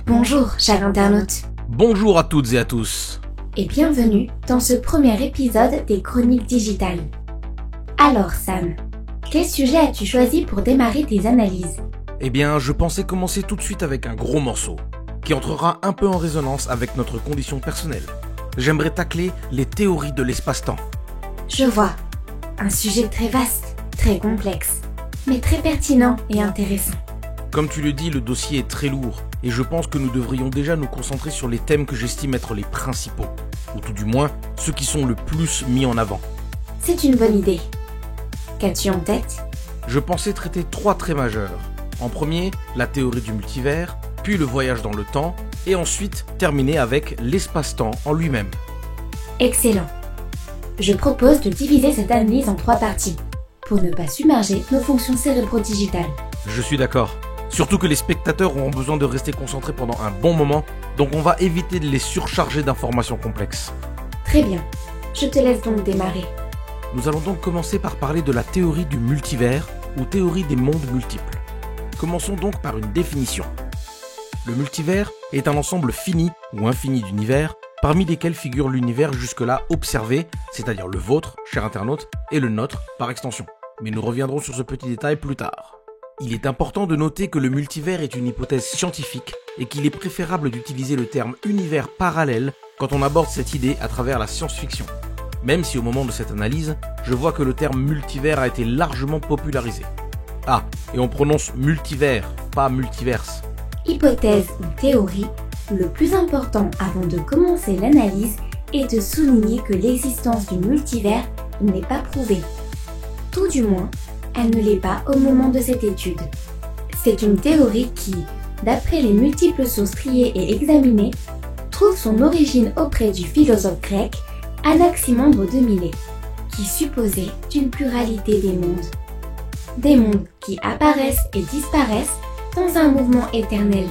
Bonjour, chers internautes. Bonjour à toutes et à tous. Et bienvenue dans ce premier épisode des Chroniques Digitales. Alors Sam, quel sujet as-tu choisi pour démarrer tes analyses ? Eh bien, je pensais commencer tout de suite avec un gros morceau, qui entrera un peu en résonance avec notre condition personnelle. J'aimerais tacler les théories de l'espace-temps. Je vois, un sujet très vaste, très complexe, mais très pertinent et intéressant. Comme tu le dis, le dossier est très lourd, et je pense que nous devrions déjà nous concentrer sur les thèmes que j'estime être les principaux, ou tout du moins, ceux qui sont le plus mis en avant. C'est une bonne idée. Qu'as-tu en tête ? Je pensais traiter 3 traits majeurs. En premier, la théorie du multivers, puis le voyage dans le temps, et ensuite terminer avec l'espace-temps en lui-même. Excellent. Je propose de diviser cette analyse en 3 parties, pour ne pas submerger nos fonctions cérébro-digitales. Je suis d'accord. Surtout que les spectateurs auront besoin de rester concentrés pendant un bon moment, donc on va éviter de les surcharger d'informations complexes. Très bien, je te laisse donc démarrer. Nous allons donc commencer par parler de la théorie du multivers, ou théorie des mondes multiples. Commençons donc par une définition. Le multivers est un ensemble fini ou infini d'univers, parmi lesquels figure l'univers jusque-là observé, c'est-à-dire le vôtre, cher internaute, et le nôtre, par extension. Mais nous reviendrons sur ce petit détail plus tard. Il est important de noter que le multivers est une hypothèse scientifique et qu'il est préférable d'utiliser le terme univers parallèle quand on aborde cette idée à travers la science-fiction. Même si au moment de cette analyse, je vois que le terme multivers a été largement popularisé. Ah, et on prononce multivers, pas multiverse. Hypothèse ou théorie, le plus important avant de commencer l'analyse est de souligner que l'existence du multivers n'est pas prouvée. Tout du moins, elle ne l'est pas au moment de cette étude. C'est une théorie qui, d'après les multiples sources triées et examinées, trouve son origine auprès du philosophe grec Anaximandre de Milet, qui supposait une pluralité des mondes. Des mondes qui apparaissent et disparaissent dans un mouvement éternel,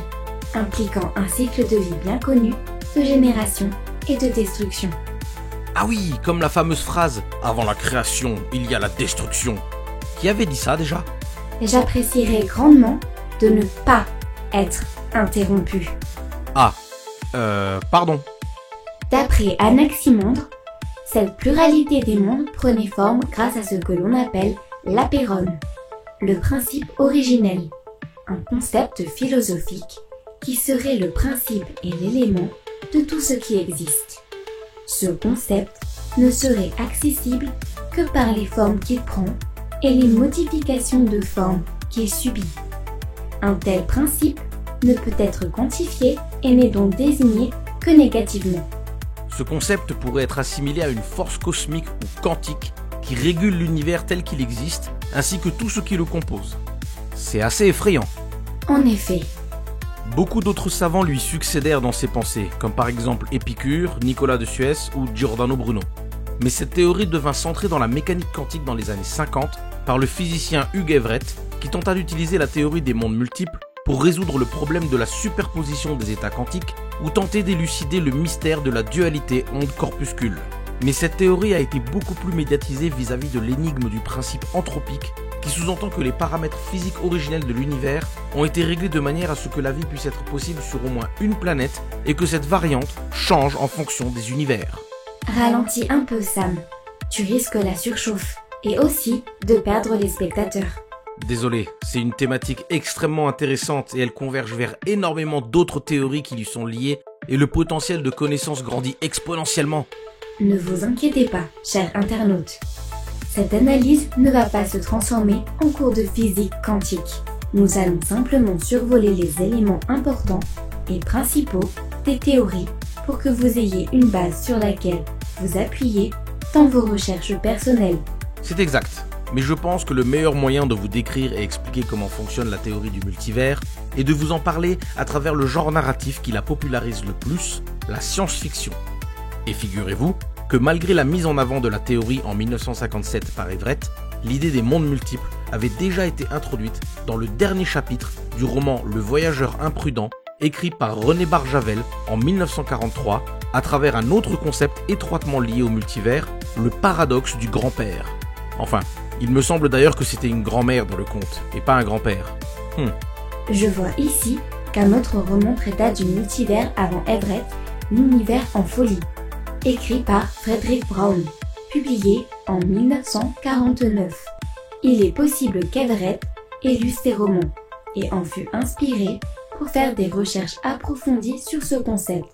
impliquant un cycle de vie bien connu, de génération et de destruction. Ah oui, comme la fameuse phrase « Avant la création, il y a la destruction ». Qui avait dit ça déjà ? J'apprécierais grandement de ne pas être interrompu. Pardon. D'après Anaximandre, cette pluralité des mondes prenait forme grâce à ce que l'on appelle l'apeiron, le principe originel, un concept philosophique qui serait le principe et l'élément de tout ce qui existe. Ce concept ne serait accessible que par les formes qu'il prend et les modifications de forme qu'il subit. Un tel principe ne peut être quantifié et n'est donc désigné que négativement. Ce concept pourrait être assimilé à une force cosmique ou quantique qui régule l'univers tel qu'il existe, ainsi que tout ce qui le compose. C'est assez effrayant. En effet. Beaucoup d'autres savants lui succédèrent dans ses pensées, comme par exemple Épicure, Nicolas de Suez ou Giordano Bruno. Mais cette théorie devint centrée dans la mécanique quantique dans les années 50 par le physicien Hugh Everett, qui tenta d'utiliser la théorie des mondes multiples pour résoudre le problème de la superposition des états quantiques ou tenter d'élucider le mystère de la dualité onde-corpuscule. Mais cette théorie a été beaucoup plus médiatisée vis-à-vis de l'énigme du principe anthropique, qui sous-entend que les paramètres physiques originels de l'univers ont été réglés de manière à ce que la vie puisse être possible sur au moins une planète et que cette variante change en fonction des univers. Ralentis un peu, Sam. Tu risques la surchauffe et aussi de perdre les spectateurs. Désolé, c'est une thématique extrêmement intéressante et elle converge vers énormément d'autres théories qui lui sont liées et le potentiel de connaissance grandit exponentiellement. Ne vous inquiétez pas, chers internautes. Cette analyse ne va pas se transformer en cours de physique quantique. Nous allons simplement survoler les éléments importants et principaux des théories pour que vous ayez une base sur laquelle vous appuyez dans vos recherches personnelles. C'est exact, mais je pense que le meilleur moyen de vous décrire et expliquer comment fonctionne la théorie du multivers est de vous en parler à travers le genre narratif qui la popularise le plus, la science-fiction. Et figurez-vous que malgré la mise en avant de la théorie en 1957 par Everett, l'idée des mondes multiples avait déjà été introduite dans le dernier chapitre du roman Le Voyageur imprudent, écrit par René Barjavel en 1943, à travers un autre concept étroitement lié au multivers, le paradoxe du grand-père. Enfin, il me semble d'ailleurs que c'était une grand-mère dans le conte, et pas un grand-père. Je vois ici qu'un autre roman traita du multivers avant Everett, L'univers en folie, écrit par Frederick Brown, publié en 1949. Il est possible qu'Everett ait lu ces romans et en fut inspiré pour faire des recherches approfondies sur ce concept,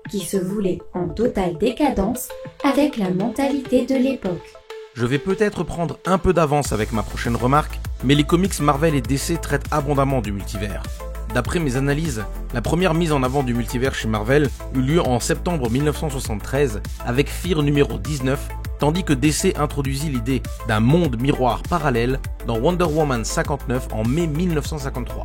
qui se voulait en totale décadence avec la mentalité de l'époque. Je vais peut-être prendre un peu d'avance avec ma prochaine remarque, mais les comics Marvel et DC traitent abondamment du multivers. D'après mes analyses, la première mise en avant du multivers chez Marvel eut lieu en septembre 1973 avec Fear numéro 19, tandis que DC introduisit l'idée d'un monde miroir parallèle dans Wonder Woman 59 en mai 1953.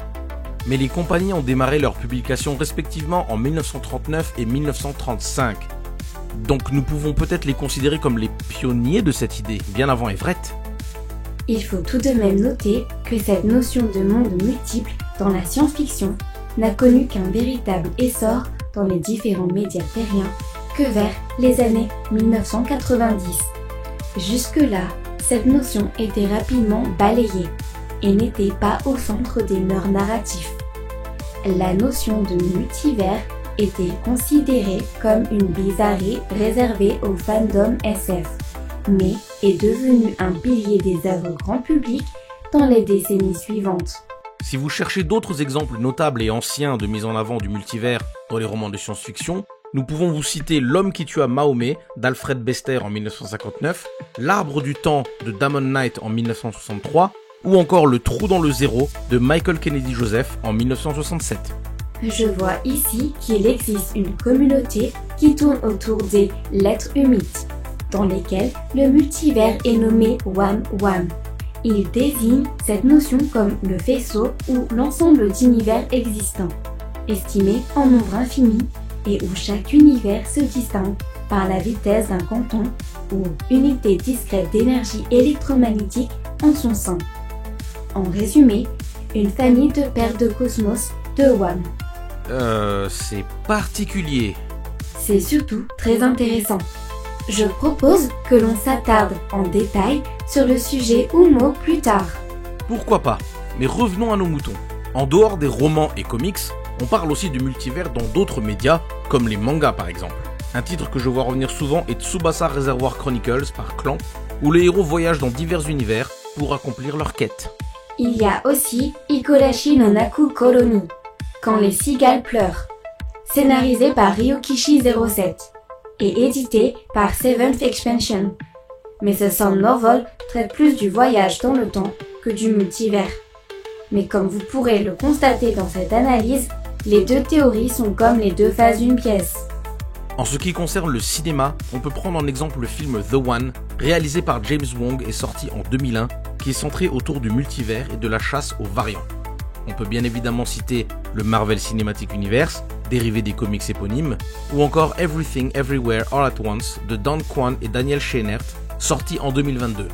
Mais les compagnies ont démarré leurs publications respectivement en 1939 et 1935. Donc nous pouvons peut-être les considérer comme les pionniers de cette idée, bien avant Everett. Il faut tout de même noter que cette notion de monde multiple dans la science-fiction n'a connu qu'un véritable essor dans les différents médias terriens que vers les années 1990. Jusque-là, cette notion était rapidement balayée et n'était pas au centre des mœurs narratifs. La notion de multivers était considérée comme une bizarrerie réservée au fandom SF, mais est devenue un pilier des œuvres grand public dans les décennies suivantes. Si vous cherchez d'autres exemples notables et anciens de mise en avant du multivers dans les romans de science-fiction, nous pouvons vous citer L'homme qui tua Mahomet d'Alfred Bester en 1959, L'arbre du temps de Damon Knight en 1963, ou encore Le trou dans le zéro de Michael Kennedy Joseph en 1967. Je vois ici qu'il existe une communauté qui tourne autour des lettres humides, dans lesquelles le multivers est nommé One One. Il désigne cette notion comme le faisceau ou l'ensemble d'univers existants, estimés en nombre infini et où chaque univers se distingue par la vitesse d'un quantum ou unité discrète d'énergie électromagnétique en son sein. En résumé, une famille de paires de cosmos de One. C'est particulier. C'est surtout très intéressant. Je propose que l'on s'attarde en détail sur le sujet ou mot plus tard. Pourquoi pas? Mais revenons à nos moutons. En dehors des romans et comics, on parle aussi du multivers dans d'autres médias, comme les mangas par exemple. Un titre que je vois revenir souvent est Tsubasa Reservoir Chronicles par Clan, où les héros voyagent dans divers univers pour accomplir leur quête. Il y a aussi Higurashi no Naku Colony, Quand les cigales pleurent, scénarisé par Ryokishi07 et édité par Seventh Expansion. Mais ce sound novel traite plus du voyage dans le temps que du multivers. Mais comme vous pourrez le constater dans cette analyse, les deux théories sont comme les deux faces d'une pièce. En ce qui concerne le cinéma, on peut prendre en exemple le film The One, réalisé par James Wong et sorti en 2001, qui est centré autour du multivers et de la chasse aux variants. On peut bien évidemment citer le Marvel Cinematic Universe, dérivé des comics éponymes, ou encore Everything Everywhere All at Once de Dan Kwan et Daniel Scheinert, sorti en 2022.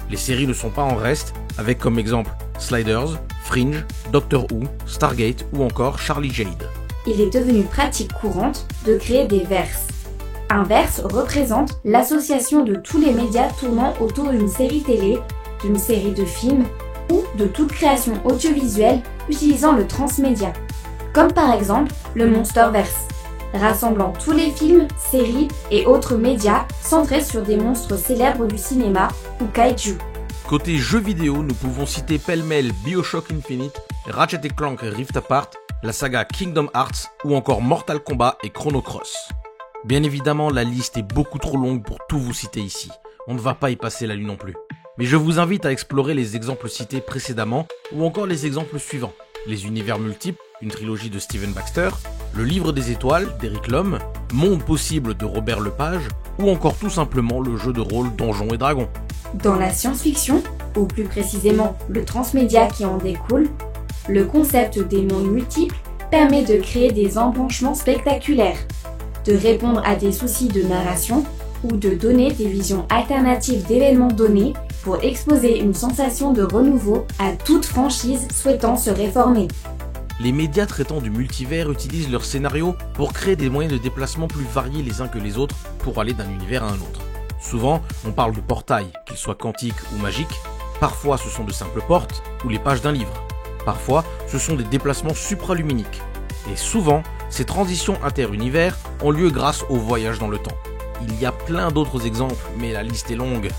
Les séries ne sont pas en reste, avec comme exemple Sliders, Fringe, Doctor Who, Stargate ou encore Charlie Jade. Il est devenu pratique courante de créer des verses. Un verse représente l'association de tous les médias tournant autour d'une série télé, d'une série de films ou de toute création audiovisuelle utilisant le transmédia, comme par exemple le Monsterverse, rassemblant tous les films, séries et autres médias centrés sur des monstres célèbres du cinéma ou kaiju. Côté jeux vidéo, nous pouvons citer pêle-mêle BioShock Infinite, Ratchet & Clank Rift Apart, la saga Kingdom Hearts ou encore Mortal Kombat et Chrono Cross. Bien évidemment, la liste est beaucoup trop longue pour tout vous citer ici. On ne va pas y passer la nuit non plus. Mais je vous invite à explorer les exemples cités précédemment ou encore les exemples suivants. Les univers multiples, une trilogie de Steven Baxter, Le Livre des Étoiles d'Eric Lhomme, Monde possible de Robert Lepage ou encore tout simplement le jeu de rôle Donjons et Dragons. Dans la science-fiction, ou plus précisément le transmédia qui en découle, le concept des mondes multiples permet de créer des embranchements spectaculaires, de répondre à des soucis de narration ou de donner des visions alternatives d'événements donnés pour exposer une sensation de renouveau à toute franchise souhaitant se réformer. Les médias traitant du multivers utilisent leurs scénarios pour créer des moyens de déplacement plus variés les uns que les autres pour aller d'un univers à un autre. Souvent, on parle de portails, qu'ils soient quantiques ou magiques. Parfois, ce sont de simples portes ou les pages d'un livre. Parfois, ce sont des déplacements supraluminiques. Et souvent, ces transitions inter-univers ont lieu grâce au voyage dans le temps. Il y a plein d'autres exemples, mais la liste est longue.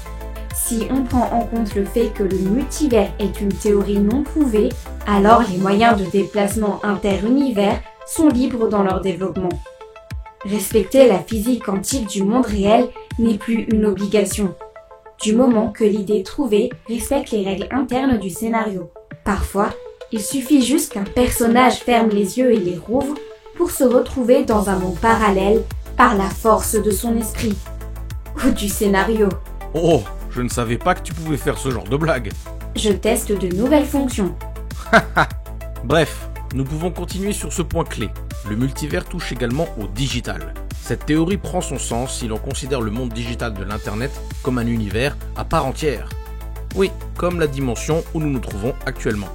Si on prend en compte le fait que le multivers est une théorie non prouvée, alors les moyens de déplacement inter-univers sont libres dans leur développement. Respecter la physique quantique du monde réel n'est plus une obligation, du moment que l'idée trouvée respecte les règles internes du scénario. Parfois, il suffit juste qu'un personnage ferme les yeux et les rouvre pour se retrouver dans un monde parallèle par la force de son esprit. Ou du scénario. Oh, je ne savais pas que tu pouvais faire ce genre de blague. Je teste de nouvelles fonctions. Bref, nous pouvons continuer sur ce point clé. Le multivers touche également au digital. Cette théorie prend son sens si l'on considère le monde digital de l'Internet comme un univers à part entière. Oui, comme la dimension où nous nous trouvons actuellement.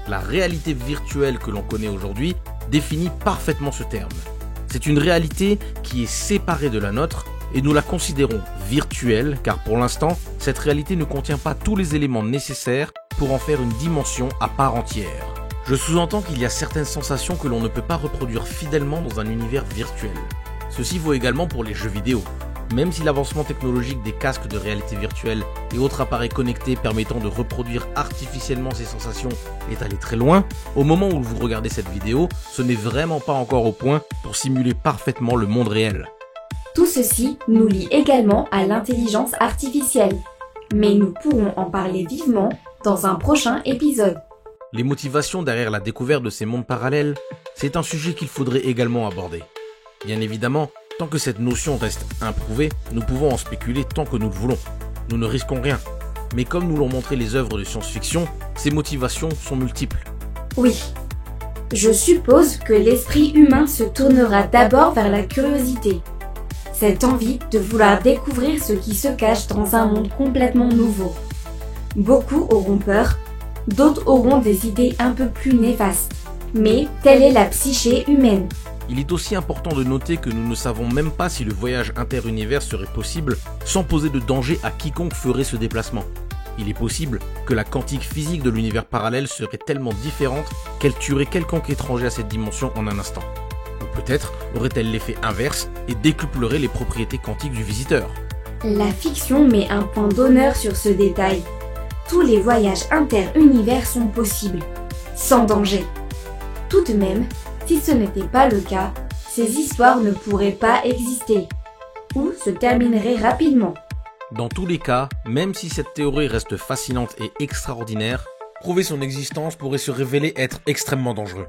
La réalité virtuelle que l'on connaît aujourd'hui définit parfaitement ce terme. C'est une réalité qui est séparée de la nôtre et nous la considérons virtuelle car pour l'instant, cette réalité ne contient pas tous les éléments nécessaires pour en faire une dimension à part entière. Je sous-entends qu'il y a certaines sensations que l'on ne peut pas reproduire fidèlement dans un univers virtuel. Ceci vaut également pour les jeux vidéo. Même si l'avancement technologique des casques de réalité virtuelle et autres appareils connectés permettant de reproduire artificiellement ces sensations est allé très loin, au moment où vous regardez cette vidéo, ce n'est vraiment pas encore au point pour simuler parfaitement le monde réel. Tout ceci nous lie également à l'intelligence artificielle, mais nous pourrons en parler vivement dans un prochain épisode. Les motivations derrière la découverte de ces mondes parallèles, c'est un sujet qu'il faudrait également aborder. Bien évidemment, tant que cette notion reste improuvée, nous pouvons en spéculer tant que nous le voulons. Nous ne risquons rien. Mais comme nous l'ont montré les œuvres de science-fiction, ces motivations sont multiples. Oui. Je suppose que l'esprit humain se tournera d'abord vers la curiosité. Cette envie de vouloir découvrir ce qui se cache dans un monde complètement nouveau. Beaucoup auront peur, d'autres auront des idées un peu plus néfastes. Mais telle est la psyché humaine. Il est aussi important de noter que nous ne savons même pas si le voyage inter-univers serait possible sans poser de danger à quiconque ferait ce déplacement. Il est possible que la quantique physique de l'univers parallèle serait tellement différente qu'elle tuerait quelconque étranger à cette dimension en un instant. Ou peut-être aurait-elle l'effet inverse et décuplerait les propriétés quantiques du visiteur. La fiction met un point d'honneur sur ce détail. Tous les voyages inter-univers sont possibles, sans danger. Tout de même, si ce n'était pas le cas, ces histoires ne pourraient pas exister, ou se termineraient rapidement. Dans tous les cas, même si cette théorie reste fascinante et extraordinaire, prouver son existence pourrait se révéler être extrêmement dangereux.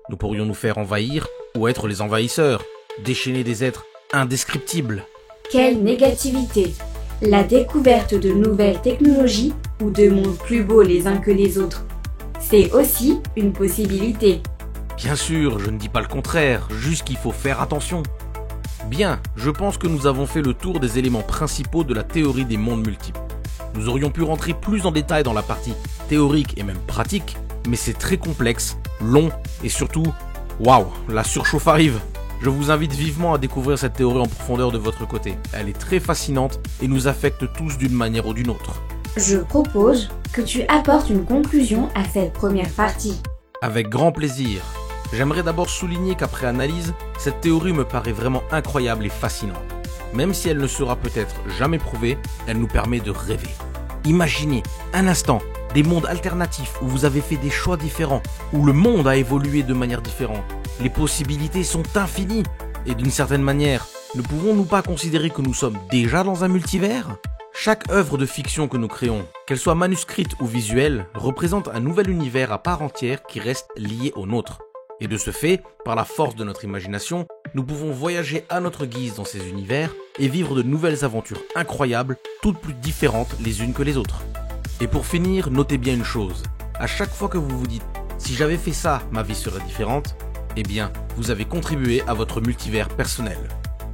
Nous pourrions nous faire envahir ou être les envahisseurs, déchaîner des êtres indescriptibles. Quelle négativité! La découverte de nouvelles technologies ou de mondes plus beaux les uns que les autres, c'est aussi une possibilité. Bien sûr, je ne dis pas le contraire, juste qu'il faut faire attention. Bien, je pense que nous avons fait le tour des éléments principaux de la théorie des mondes multiples. Nous aurions pu rentrer plus en détail dans la partie théorique et même pratique, mais c'est très complexe, long et surtout, waouh, la surchauffe arrive. Je vous invite vivement à découvrir cette théorie en profondeur de votre côté. Elle est très fascinante et nous affecte tous d'une manière ou d'une autre. Je propose que tu apportes une conclusion à cette première partie. Avec grand plaisir. J'aimerais d'abord souligner qu'après analyse, cette théorie me paraît vraiment incroyable et fascinante. Même si elle ne sera peut-être jamais prouvée, elle nous permet de rêver. Imaginez un instant des mondes alternatifs où vous avez fait des choix différents, où le monde a évolué de manière différente. Les possibilités sont infinies. Et d'une certaine manière, ne pouvons-nous pas considérer que nous sommes déjà dans un multivers ? Chaque œuvre de fiction que nous créons, qu'elle soit manuscrite ou visuelle, représente un nouvel univers à part entière qui reste lié au nôtre. Et de ce fait, par la force de notre imagination, nous pouvons voyager à notre guise dans ces univers et vivre de nouvelles aventures incroyables, toutes plus différentes les unes que les autres. Et pour finir, notez bien une chose. À chaque fois que vous vous dites « si j'avais fait ça, ma vie serait différente », eh bien, vous avez contribué à votre multivers personnel.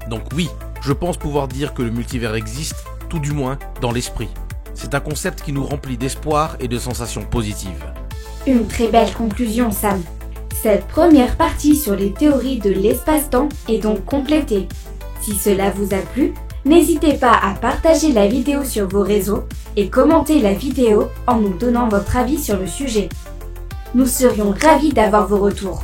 Donc oui, je pense pouvoir dire que le multivers existe, tout du moins dans l'esprit. C'est un concept qui nous remplit d'espoir et de sensations positives. Une très belle conclusion, Sam. Cette première partie sur les théories de l'espace-temps est donc complétée. Si cela vous a plu, n'hésitez pas à partager la vidéo sur vos réseaux et commenter la vidéo en nous donnant votre avis sur le sujet. Nous serions ravis d'avoir vos retours.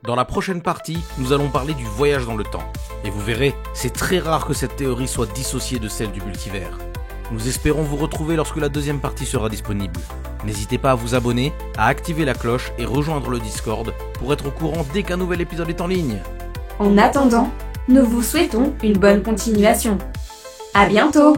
Dans la prochaine partie, nous allons parler du voyage dans le temps. Et vous verrez, c'est très rare que cette théorie soit dissociée de celle du multivers. Nous espérons vous retrouver lorsque la deuxième partie sera disponible. N'hésitez pas à vous abonner, à activer la cloche et rejoindre le Discord pour être au courant dès qu'un nouvel épisode est en ligne. En attendant, nous vous souhaitons une bonne continuation. À bientôt!